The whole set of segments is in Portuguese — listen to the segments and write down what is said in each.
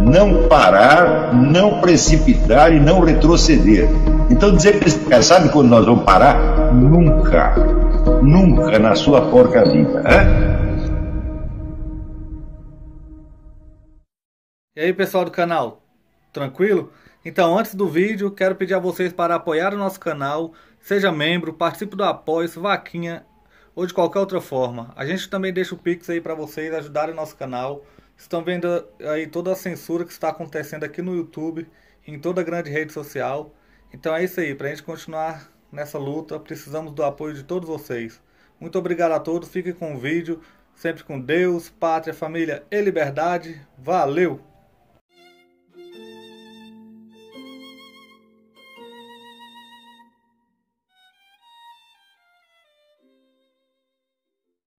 não parar, não precipitar e não retroceder. Então dizer para esse cara, sabe quando nós vamos parar? Nunca, nunca na sua porca vida, né? E aí, pessoal do canal, tranquilo? Então, antes do vídeo, quero pedir a vocês para apoiar o nosso canal, seja membro, participe do apoio, vaquinha ou de qualquer outra forma. A gente também deixa o Pix aí para vocês ajudarem o nosso canal. Estão vendo aí toda a censura que está acontecendo aqui no YouTube, em toda a grande rede social. Então é isso aí, para a gente continuar nessa luta, precisamos do apoio de todos vocês. Muito obrigado a todos, fiquem com o vídeo, sempre com Deus, pátria, família e liberdade. Valeu!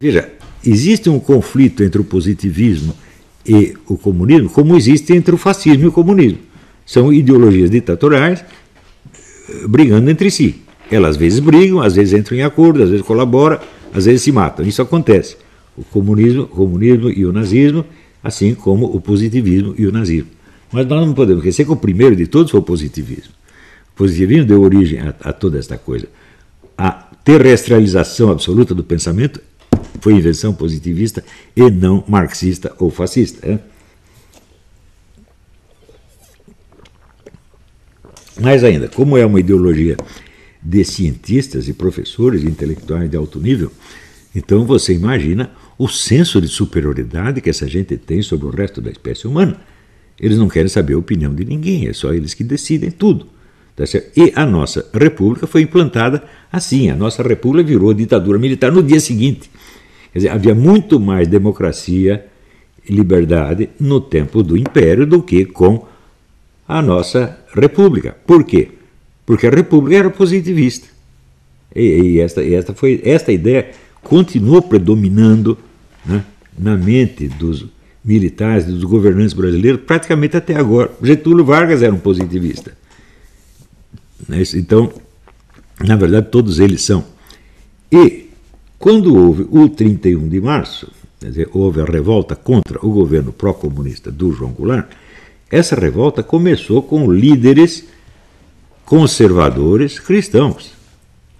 Veja, existe um conflito entre o positivismo e o comunismo, como existe entre o fascismo e o comunismo. São ideologias ditatoriais brigando entre si. Elas às vezes brigam, às vezes entram em acordo, às vezes colaboram, às vezes se matam. Isso acontece. O comunismo e o nazismo, assim como o positivismo e o nazismo. Mas nós não podemos esquecer que o primeiro de todos foi o positivismo. O positivismo deu origem a toda esta coisa. A terrestrialização absoluta do pensamento foi invenção positivista e não marxista ou fascista. É? Mais ainda, como é uma ideologia de cientistas e professores e intelectuais de alto nível, então você imagina o senso de superioridade que essa gente tem sobre o resto da espécie humana. Eles não querem saber a opinião de ninguém, é só eles que decidem tudo. Tá certo? E a nossa república foi implantada assim, a nossa república virou ditadura militar no dia seguinte. Quer dizer, havia muito mais democracia e liberdade no tempo do Império do que com a nossa República. Por quê? Porque a República era positivista. E esta ideia continuou predominando, né, na mente dos militares, dos governantes brasileiros, praticamente até agora. Getúlio Vargas era um positivista. Então, na verdade, todos eles são. E quando houve o 31 de março, quer dizer, houve a revolta contra o governo pró-comunista do João Goulart, essa revolta começou com líderes conservadores cristãos,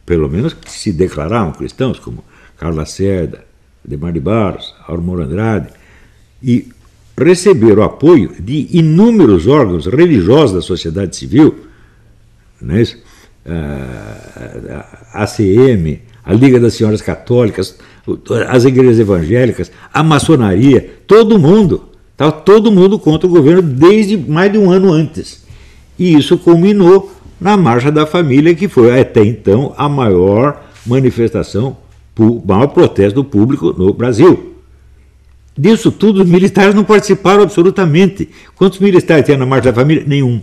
pelo menos que se declaravam cristãos, como Carlos Lacerda, Adhemar de Barros, Armor Andrade, e receberam apoio de inúmeros órgãos religiosos da sociedade civil, né? A ACM, a Liga das Senhoras Católicas, as igrejas evangélicas, a maçonaria, todo mundo. Estava todo mundo contra o governo desde mais de um ano antes. E isso culminou na Marcha da Família, que foi até então a maior manifestação, o maior protesto do público no Brasil. Disso tudo, os militares não participaram absolutamente. Quantos militares tinha na Marcha da Família? Nenhum.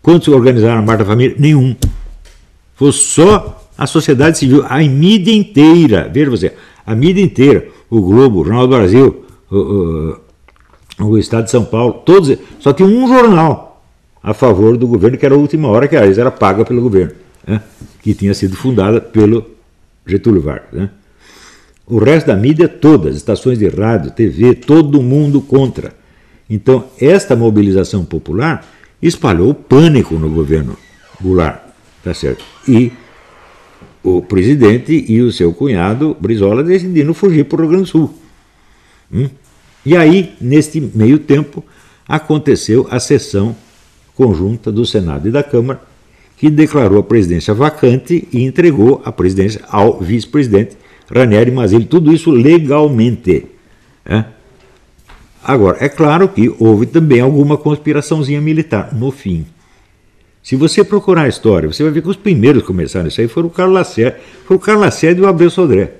Quantos organizaram a Marcha da Família? Nenhum. Foi só a sociedade civil, a mídia inteira, veja você, a mídia inteira, o Globo, o Jornal do Brasil, o Estado de São Paulo, todos, só tinha um jornal a favor do governo, que era a Última Hora, que às vezes era paga pelo governo, né, que tinha sido fundada pelo Getúlio Vargas. Né. O resto da mídia, todas, estações de rádio, TV, todo mundo contra. Então, esta mobilização popular espalhou pânico no governo Goulart, tá certo? E o presidente e o seu cunhado, Brizola, decidiram fugir para o Rio Grande do Sul. E aí, neste meio tempo, aconteceu a sessão conjunta do Senado e da Câmara, que declarou a presidência vacante e entregou a presidência ao vice-presidente Ranieri Mazzilli, tudo isso legalmente. Agora, é claro que houve também alguma conspiraçãozinha militar no fim. Se você procurar a história, você vai ver que os primeiros que começaram isso aí foram o Carlos Lacerda e o Abreu Sodré.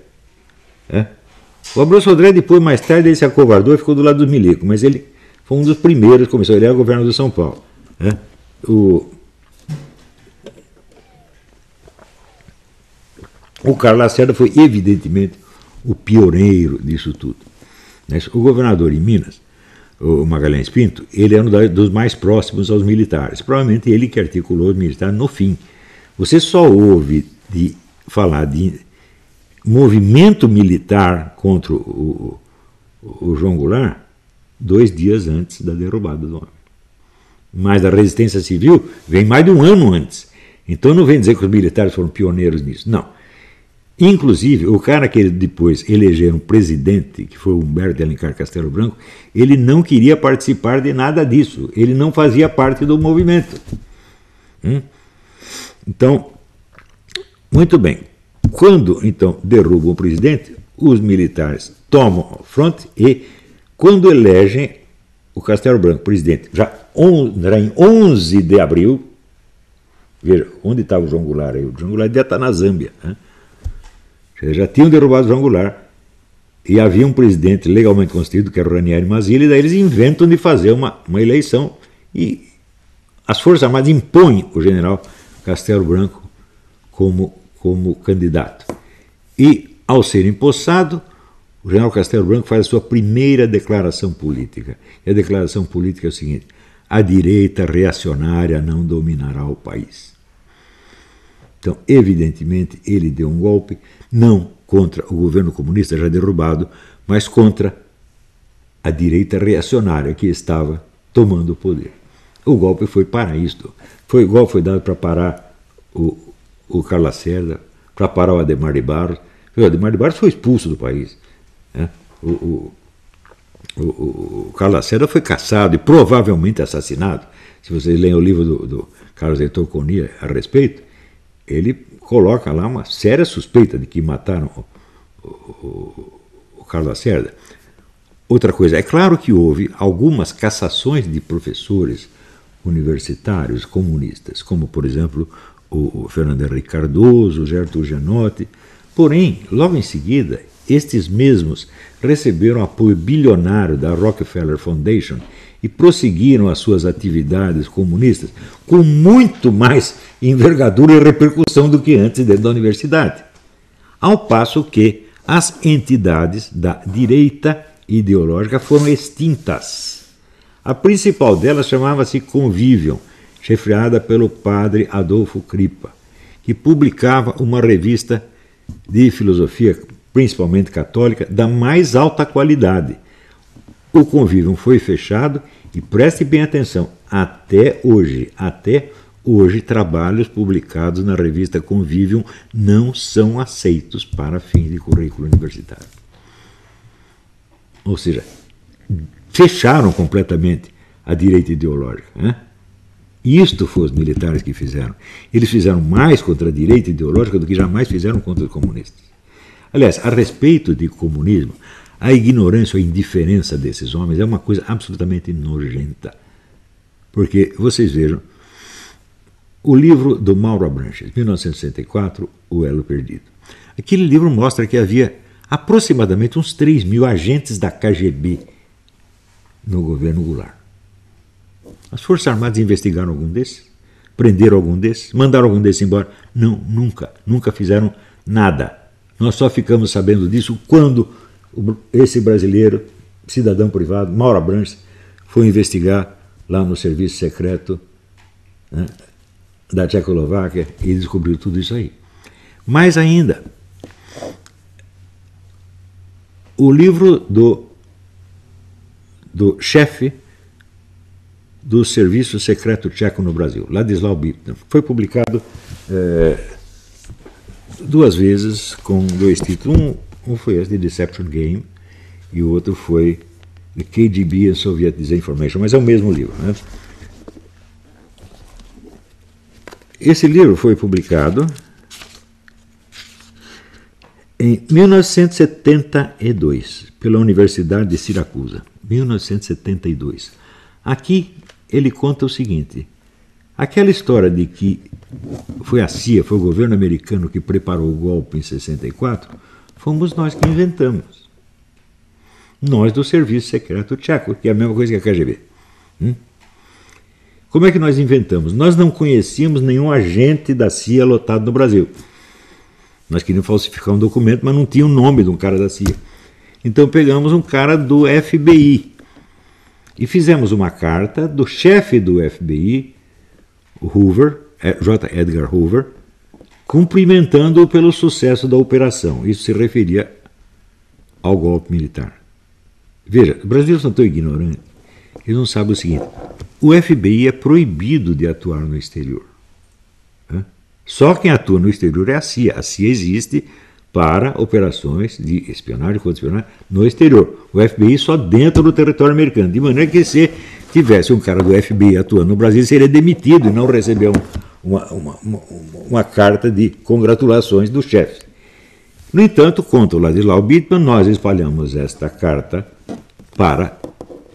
O Abreu Sodré, depois, mais tarde, ele se acovardou e ficou do lado dos milicos, mas ele foi um dos primeiros que começou, ele era governador de São Paulo. O Carlos Lacerda foi, evidentemente, o pioneiro disso tudo. O governador em Minas, o Magalhães Pinto, ele é um dos mais próximos aos militares. Provavelmente ele que articulou os militares no fim. Você só ouve falar de movimento militar contra o João Goulart 2 dias antes da derrubada do homem. Mas a resistência civil vem mais de um ano antes. Então não vem dizer que os militares foram pioneiros nisso. Não. Inclusive, o cara que depois elegeram presidente, que foi o Humberto de Alencar Castelo Branco, ele não queria participar de nada disso. Ele não fazia parte do movimento. Então, muito bem. Quando, então, derrubam o presidente, os militares tomam a fronte e, quando elegem o Castelo Branco presidente, já em 11 de abril, veja, onde estava o João Goulart aí? O João Goulart devia estar na Zâmbia, né? Já tinham derrubado o João Goulart e havia um presidente legalmente constituído, que era o Ranieri Mazzilli, e daí eles inventam de fazer uma eleição e as Forças Armadas impõem o general Castelo Branco como candidato. E, ao ser empossado, o general Castelo Branco faz a sua primeira declaração política. E a declaração política é o seguinte: a direita reacionária não dominará o país. Então, evidentemente, ele deu um golpe, não contra o governo comunista já derrubado, mas contra a direita reacionária que estava tomando o poder. O golpe foi para isto. O golpe foi dado para parar o Carlos Lacerda, para parar o Adhemar de Barros. O Adhemar de Barros foi expulso do país. Né? O Carlos Lacerda foi caçado e provavelmente assassinado. Se vocês leem o livro do Carlos Heitor Coni a respeito, ele coloca lá uma séria suspeita de que mataram o Carlos Lacerda. Outra coisa, é claro que houve algumas cassações de professores universitários comunistas, como, por exemplo, o Fernando Henrique Cardoso, o Gertrude Gianotti. Porém, logo em seguida, estes mesmos receberam apoio bilionário da Rockefeller Foundation e prosseguiram as suas atividades comunistas com muito mais envergadura e repercussão do que antes dentro da universidade. Ao passo que as entidades da direita ideológica foram extintas. A principal delas chamava-se Convivium, chefiada pelo padre Adolfo Crippa, que publicava uma revista de filosofia, principalmente católica, da mais alta qualidade. O Convivium foi fechado e, preste bem atenção, até hoje, trabalhos publicados na revista Convivium não são aceitos para fins de currículo universitário. Ou seja, fecharam completamente a direita ideológica. Né? Isto foi os militares que fizeram. Eles fizeram mais contra a direita ideológica do que jamais fizeram contra os comunistas. Aliás, a respeito de comunismo, a ignorância ou a indiferença desses homens é uma coisa absolutamente nojenta. Porque, vocês vejam, o livro do Mauro Abranches, 1964, O Elo Perdido. Aquele livro mostra que havia aproximadamente uns 3.000 agentes da KGB no governo Goulart. As Forças Armadas investigaram algum desses? Prenderam algum desses? Mandaram algum desses embora? Não, nunca fizeram nada. Nós só ficamos sabendo disso quando esse brasileiro, cidadão privado, Mauro Abranches, foi investigar lá no serviço secreto, né, da Tchecoslováquia e descobriu tudo isso aí. Mais ainda, o livro do chefe do Serviço Secreto Tcheco no Brasil, Ladislau Bipton, foi publicado 2 vezes com 2 títulos. Um foi esse, The Deception Game, e o outro foi The KGB and Soviet Disinformation, mas é o mesmo livro. Né? Esse livro foi publicado em 1972, pela Universidade de Siracusa. 1972. Aqui ele conta o seguinte: aquela história de que foi a CIA, foi o governo americano que preparou o golpe em 64, fomos nós que inventamos. Nós do Serviço Secreto Tcheco, que é a mesma coisa que a KGB. Como é que nós inventamos? Nós não conhecíamos nenhum agente da CIA lotado no Brasil. Nós queríamos falsificar um documento, mas não tinha o nome de um cara da CIA. Então pegamos um cara do FBI e fizemos uma carta do chefe do FBI, Hoover, J. Edgar Hoover, cumprimentando-o pelo sucesso da operação. Isso se referia ao golpe militar. Veja, os brasileiros são tão ignorantes, eles não sabem o seguinte: o FBI é proibido de atuar no exterior. Só quem atua no exterior é a CIA. A CIA existe para operações de espionagem e contra-espionagem no exterior. O FBI só dentro do território americano. De maneira que se tivesse um cara do FBI atuando no Brasil, seria demitido e não receber uma carta de congratulações do chefe. No entanto, contra o Ladislau Bittmann, nós espalhamos esta carta para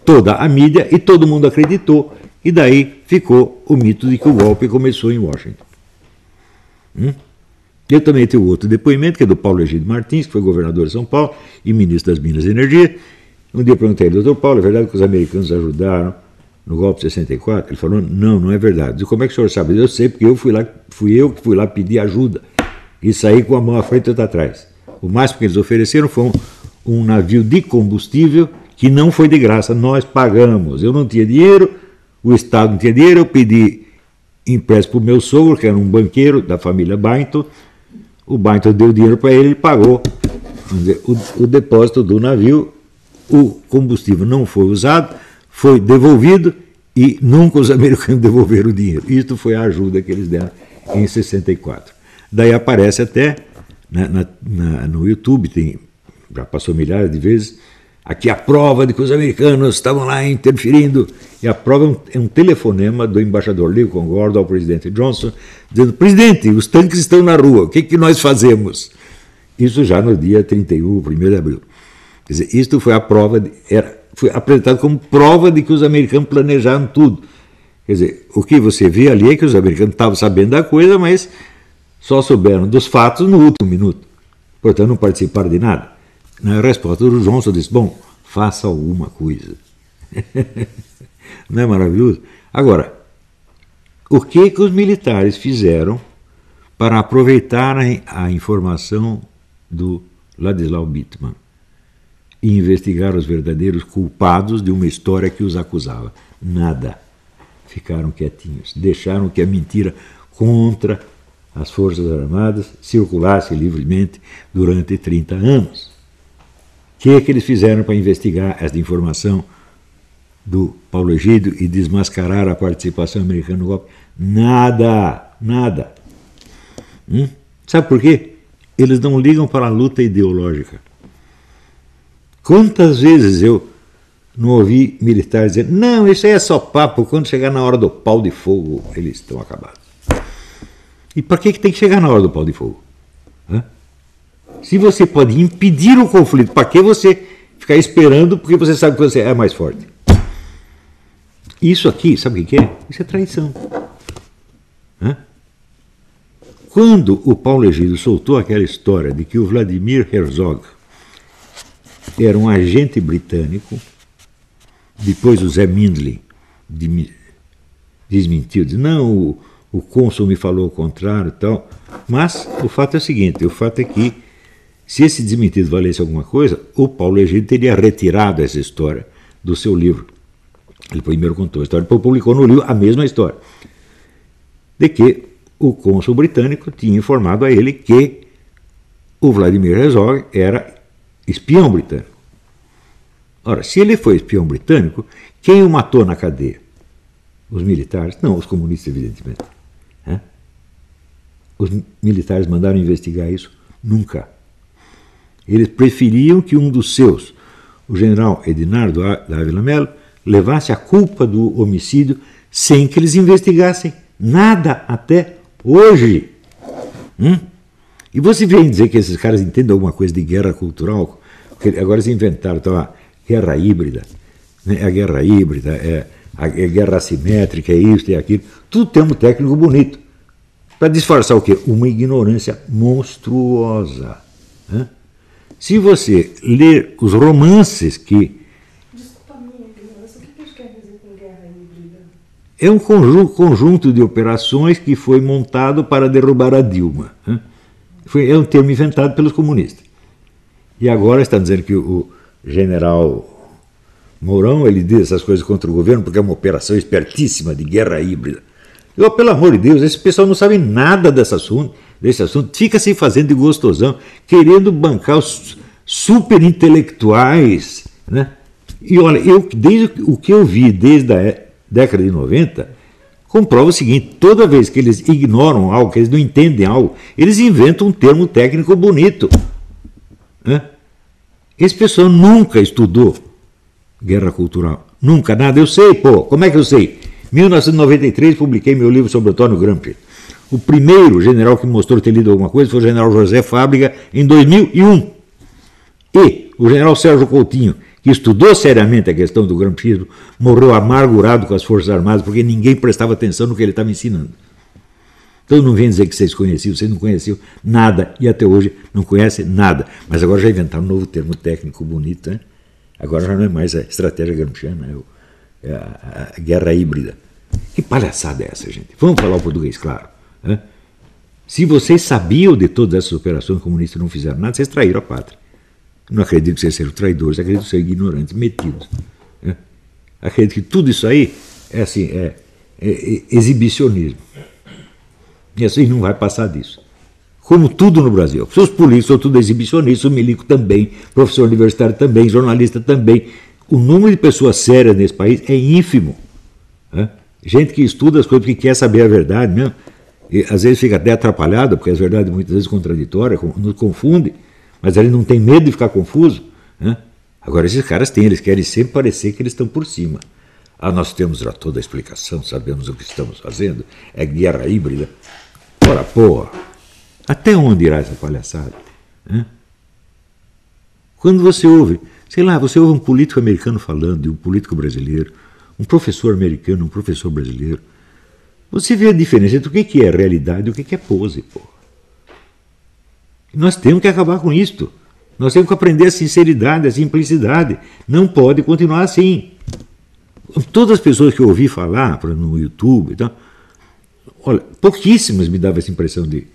toda a mídia e todo mundo acreditou. E daí ficou o mito de que o golpe começou em Washington. Eu também tenho outro depoimento, que é do Paulo Egídio Martins, que foi governador de São Paulo e ministro das Minas e Energia. Um dia eu perguntei a ele: doutor Paulo, é verdade que os americanos ajudaram no golpe de 64? Ele falou: não, não é verdade. Eu disse: como é que o senhor sabe? Eu sei, porque fui eu que fui lá pedir ajuda e saí com a mão à frente e outra atrás. O máximo que eles ofereceram foi um navio de combustível que não foi de graça, nós pagamos. Eu não tinha dinheiro, o Estado não tinha dinheiro, eu pedi empréstimo para o meu sogro, que era um banqueiro da família Bainton. O Bainton deu dinheiro para ele pagou o depósito do navio. O combustível não foi usado, foi devolvido e nunca os americanos devolveram o dinheiro. Isto foi a ajuda que eles deram em 64. Daí aparece até no YouTube, já passou milhares de vezes, aqui a prova de que os americanos estavam lá interferindo. E a prova é um telefonema do embaixador Lincoln Gordon ao presidente Johnson, dizendo: presidente, os tanques estão na rua, o que nós fazemos? Isso já no dia 31, 1º de abril. Quer dizer, isto foi a prova, foi apresentado como prova de que os americanos planejaram tudo. Quer dizer, o que você vê ali é que os americanos estavam sabendo da coisa, mas só souberam dos fatos no último minuto. Portanto, não participaram de nada. Na resposta do Johnson disse: bom, faça alguma coisa. Não é maravilhoso? Agora, o que os militares fizeram para aproveitarem a informação do Ladislau Bittmann e investigar os verdadeiros culpados de uma história que os acusava? Nada. Ficaram quietinhos. Deixaram que a mentira contra as Forças Armadas circulasse livremente durante 30 anos. O que eles fizeram para investigar essa informação do Paulo Egídio e desmascarar a participação americana no golpe? Nada, nada. Sabe por quê? Eles não ligam para a luta ideológica. Quantas vezes eu não ouvi militares dizer: não, isso aí é só papo, quando chegar na hora do pau de fogo, eles estão acabados. E por que tem que chegar na hora do pau de fogo? Se você pode impedir o conflito, para que você ficar esperando porque você sabe que você é mais forte? Isso aqui, sabe o que é? Isso é traição. Quando o Paulo Egídio soltou aquela história de que o Vladimir Herzog era um agente britânico, depois o Zé Mindlin desmentiu, disse: não, o cônsul me falou o contrário e tal. Mas o fato é o seguinte: o fato é que, se esse desmentido valesse alguma coisa, o Paulo Egídio teria retirado essa história do seu livro. Ele primeiro contou a história, depois publicou no livro a mesma história, de que o cônsul britânico tinha informado a ele que o Vladimir Herzog era espião britânico. Ora, se ele foi espião britânico, quem o matou na cadeia? Os militares? Não, os comunistas, evidentemente. Os militares mandaram investigar isso? Nunca. Eles preferiam que um dos seus, o general Edinardo Dávila Mello, levasse a culpa do homicídio sem que eles investigassem nada até hoje. E você vem dizer que esses caras entendem alguma coisa de guerra cultural? Porque agora eles inventaram a guerra híbrida, né? A guerra híbrida, a guerra assimétrica, é isso, é aquilo. Tudo termo técnico bonito. Para disfarçar o quê? Uma ignorância monstruosa. Se você ler os romances que... Desculpa a minha ignorância, o que isso quer dizer com guerra híbrida? É um conjunto de operações que foi montado para derrubar a Dilma. É um termo inventado pelos comunistas. E agora está dizendo que o general Mourão, ele diz essas coisas contra o governo porque é uma operação espertíssima de guerra híbrida. Pelo amor de Deus, esse pessoal não sabe nada desse assunto, fica se fazendo de gostosão, querendo bancar os super intelectuais, né? E olha, desde o que eu vi desde a década de 90, comprova o seguinte: toda vez que eles ignoram algo, que eles não entendem algo, eles inventam um termo técnico bonito. Né? Esse pessoal nunca estudou guerra cultural. Nunca, nada. Eu sei, pô. Como é que eu sei? Em 1993 publiquei meu livro sobre Antônio Gramsci. O primeiro general que mostrou ter lido alguma coisa foi o general José Fábrica, em 2001. E o general Sérgio Coutinho, que estudou seriamente a questão do gramscismo, morreu amargurado com as Forças Armadas porque ninguém prestava atenção no que ele estava ensinando. Então não vem dizer que vocês não conheciam nada e até hoje não conhecem nada. Mas agora já inventaram um novo termo técnico bonito, né? Agora já não é mais a estratégia gramsciana, é a guerra híbrida. Que palhaçada é essa, gente? Vamos falar o português, claro. Né? Se vocês sabiam de todas essas operações comunistas e não fizeram nada, vocês traíram a pátria. Não acredito que vocês sejam traidores, acredito que sejam ignorantes, metidos. Né? Acredito que tudo isso aí é exibicionismo. E assim não vai passar disso. Como tudo no Brasil. Os políticos são tudo exibicionistas, o milico também, professor universitário também, jornalista também. O número de pessoas sérias nesse país é ínfimo. Né? Gente que estuda as coisas porque quer saber a verdade mesmo. E, às vezes fica até atrapalhado, porque as verdades muitas vezes contraditórias, nos confunde, mas ele não tem medo de ficar confuso. Né? Agora esses caras têm, eles querem sempre parecer que eles estão por cima. Ah, nós temos já toda a explicação, sabemos o que estamos fazendo, é guerra híbrida. Ora, porra, até onde irá essa palhaçada? Né? Quando você ouve, sei lá, você ouve um político americano falando de um político brasileiro, um professor americano, um professor brasileiro, você vê a diferença entre o que é realidade e o que é pose, porra. Nós temos que acabar com isto. Nós temos que aprender a sinceridade, a simplicidade. Não pode continuar assim. Todas as pessoas que eu ouvi falar no YouTube, então, olha, pouquíssimas me davam essa impressão de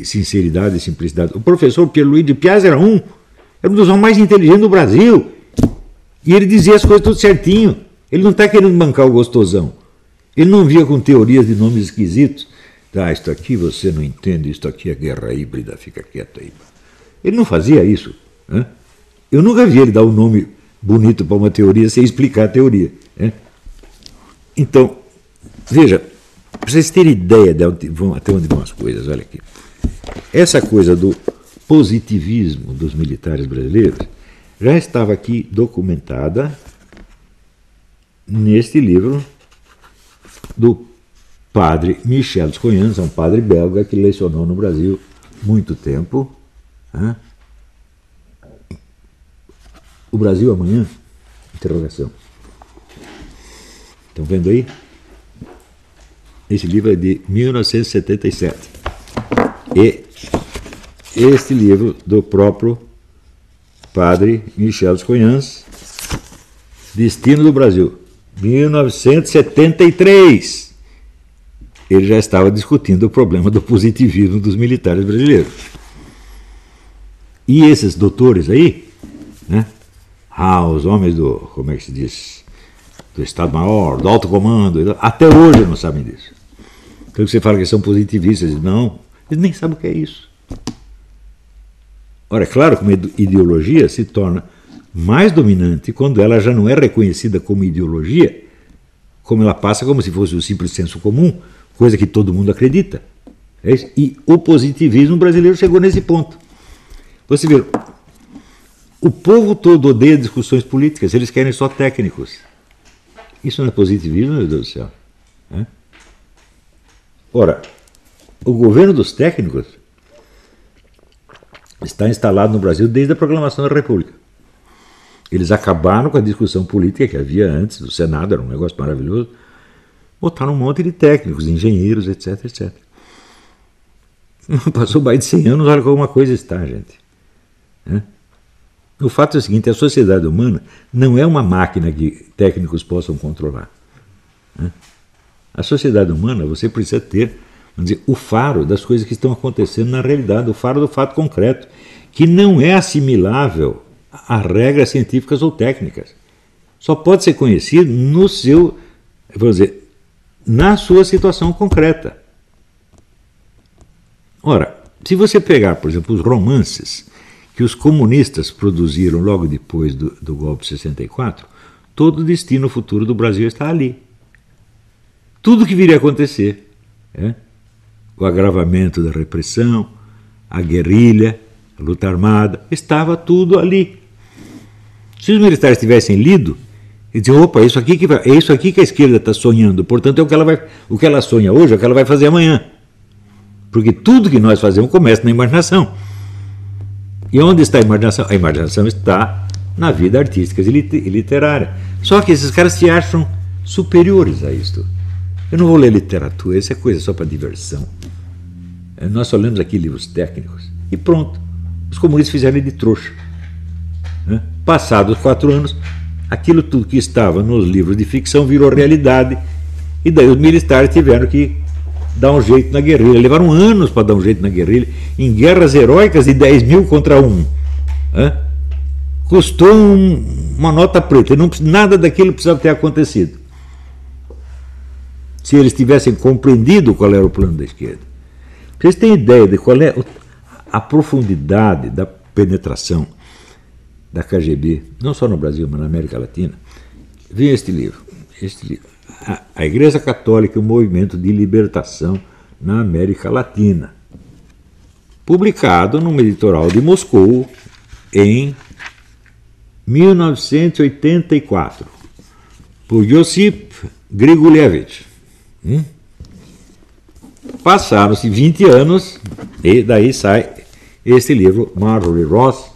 sinceridade e simplicidade. O professor Pierluigi de Piazza era um dos homens mais inteligentes do Brasil. E ele dizia as coisas tudo certinho. Ele não está querendo bancar o gostosão. Ele não via com teorias de nomes esquisitos. Ah, isto aqui você não entende, isto aqui é guerra híbrida, fica quieto aí. Ele não fazia isso. Né? Eu nunca vi ele dar um nome bonito para uma teoria sem explicar a teoria. Né? Então, veja, para vocês terem ideia de até onde vão as coisas, olha aqui. Essa coisa do positivismo dos militares brasileiros já estava aqui documentada neste livro do padre Michel Desconhans, um padre belga que lecionou no Brasil muito tempo. Né? O Brasil amanhã? Interrogação. Estão vendo aí? Esse livro é de 1977. E este livro do próprio padre Michel Desconhans, Destino do Brasil, 1973. Ele já estava discutindo o problema do positivismo dos militares brasileiros. E esses doutores aí, né? Os homens do, como é que se diz, do Estado-Maior, do Alto Comando, até hoje não sabem disso. Então você fala que são positivistas, não, eles nem sabem o que é isso. Ora, é claro que uma ideologia se torna mais dominante quando ela já não é reconhecida como ideologia, como ela passa como se fosse o simples senso comum, coisa que todo mundo acredita. É isso? E o positivismo brasileiro chegou nesse ponto. Você vê, o povo todo odeia discussões políticas, eles querem só técnicos. Isso não é positivismo, meu Deus do céu. É? Ora, o governo dos técnicos está instalado no Brasil desde a proclamação da República. Eles acabaram com a discussão política que havia antes do Senado, era um negócio maravilhoso, botaram um monte de técnicos, engenheiros, etc, etc. Passou mais de 100 anos, olha como uma coisa está, gente. É? O fato é o seguinte, a sociedade humana não é uma máquina que técnicos possam controlar. É? A sociedade humana, você precisa ter, vamos dizer, o faro das coisas que estão acontecendo na realidade, o faro do fato concreto, que não é assimilável a regras científicas ou técnicas. Só pode ser conhecido no seu, vamos dizer, na sua situação concreta. Ora, se você pegar, por exemplo, os romances que os comunistas produziram logo depois do golpe de 64, todo o destino futuro do Brasil está ali. Tudo que viria a acontecer, o agravamento da repressão, a guerrilha, a luta armada, estava tudo ali. Se os militares tivessem lido, eles diziam, opa, é isso aqui que a esquerda está sonhando, portanto é o que ela sonha hoje é o que ela vai fazer amanhã. Porque tudo que nós fazemos começa na imaginação. E onde está a imaginação? A imaginação está na vida artística e literária. Só que esses caras se acham superiores a isto. Eu não vou ler literatura, isso é coisa só para diversão. Nós só lemos aqui livros técnicos. E pronto. Os comunistas fizeram de trouxa. Passados 4 anos, aquilo tudo que estava nos livros de ficção virou realidade. E daí os militares tiveram que dar um jeito na guerrilha. Levaram anos para dar um jeito na guerrilha, em guerras heróicas de 10 mil contra 1. Custou uma nota preta. Nada daquilo precisava ter acontecido. Se eles tivessem compreendido qual era o plano da esquerda. Vocês têm ideia de qual é a profundidade da penetração da KGB, não só no Brasil, mas na América Latina? Vem este livro. A Igreja Católica e o Movimento de Libertação na América Latina, publicado num editoral de Moscou em 1984, por Josip Grigulevich. Passaram-se 20 anos e daí sai este livro, Marjorie Ross,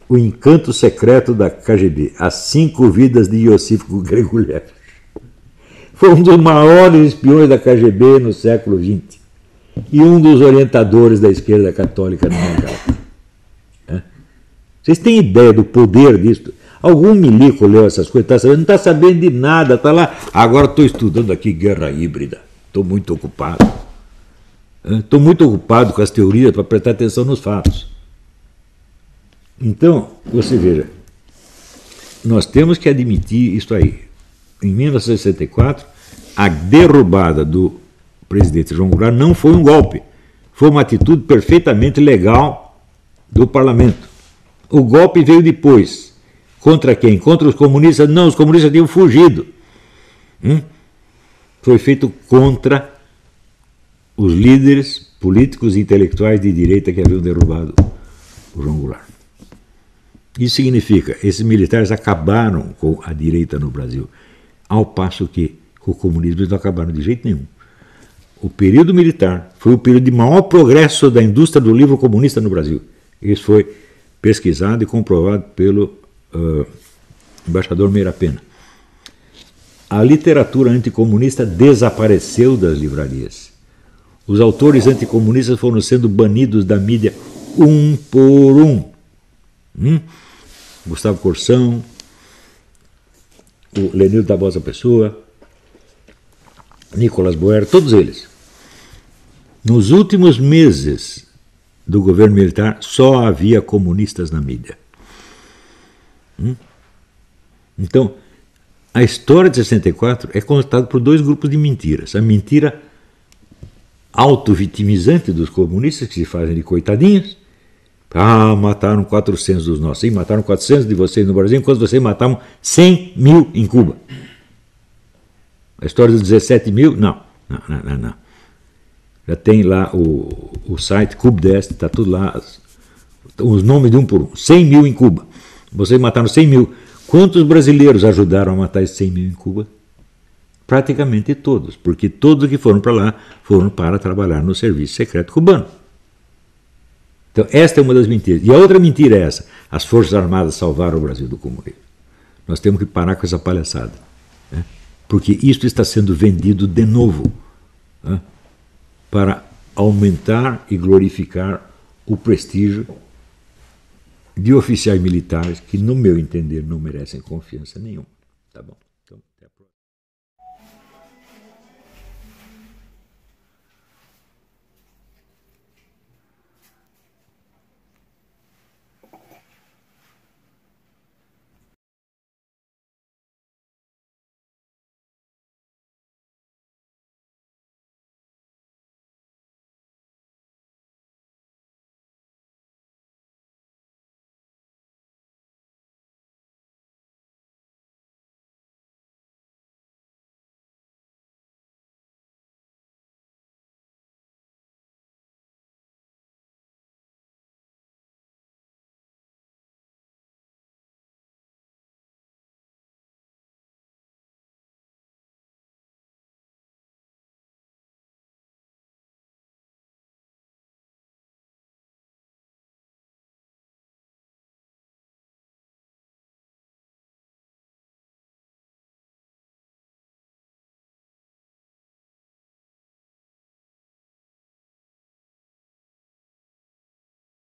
O Encanto Secreto da KGB, As 5 Vidas de Josip Grigulevich. Foi um dos maiores espiões da KGB no século XX e um dos orientadores da esquerda católica no mundial. Vocês têm ideia do poder disso? Algum milico leu essas coisas, não está sabendo de nada, está lá. Agora estou estudando aqui guerra híbrida, estou muito ocupado. Estou muito ocupado com as teorias para prestar atenção nos fatos. Então, você veja, nós temos que admitir isso aí. Em 1964, a derrubada do presidente João Goulart não foi um golpe, foi uma atitude perfeitamente legal do parlamento. O golpe veio depois. Contra quem? Contra os comunistas? Não, os comunistas tinham fugido. Foi feito contra os líderes políticos e intelectuais de direita que haviam derrubado o João Goulart. Isso significa, esses militares acabaram com a direita no Brasil, ao passo que com o comunismo eles não acabaram de jeito nenhum. O período militar foi o período de maior progresso da indústria do livro comunista no Brasil. Isso foi pesquisado e comprovado pelo embaixador Meira Pena. A literatura anticomunista desapareceu das livrarias. Os autores anticomunistas foram sendo banidos da mídia um por um. Gustavo Corsão, o Lenildo da Bosa Pessoa, Nicolas Boer, todos eles. Nos últimos meses do governo militar só havia comunistas na mídia. Então, a história de 64 é contada por 2 grupos de mentiras. A mentira auto-vitimizante dos comunistas, que se fazem de coitadinhos. Mataram 400 dos nossos. Sim, mataram 400 de vocês no Brasil, enquanto vocês matavam 100 mil em Cuba. A história dos 17 mil, não. Já tem lá o site Cubdest, está tudo lá, os nomes de um por um. 100 mil em Cuba. Vocês mataram 100 mil. Quantos brasileiros ajudaram a matar esses 100 mil em Cuba? Praticamente todos, porque todos que foram para lá foram para trabalhar no serviço secreto cubano. Então, esta é uma das mentiras. E a outra mentira é essa: as Forças Armadas salvaram o Brasil do comunismo. Nós temos que parar com essa palhaçada, porque isso está sendo vendido de novo, para aumentar e glorificar o prestígio de oficiais militares que, no meu entender, não merecem confiança nenhuma. Tá bom?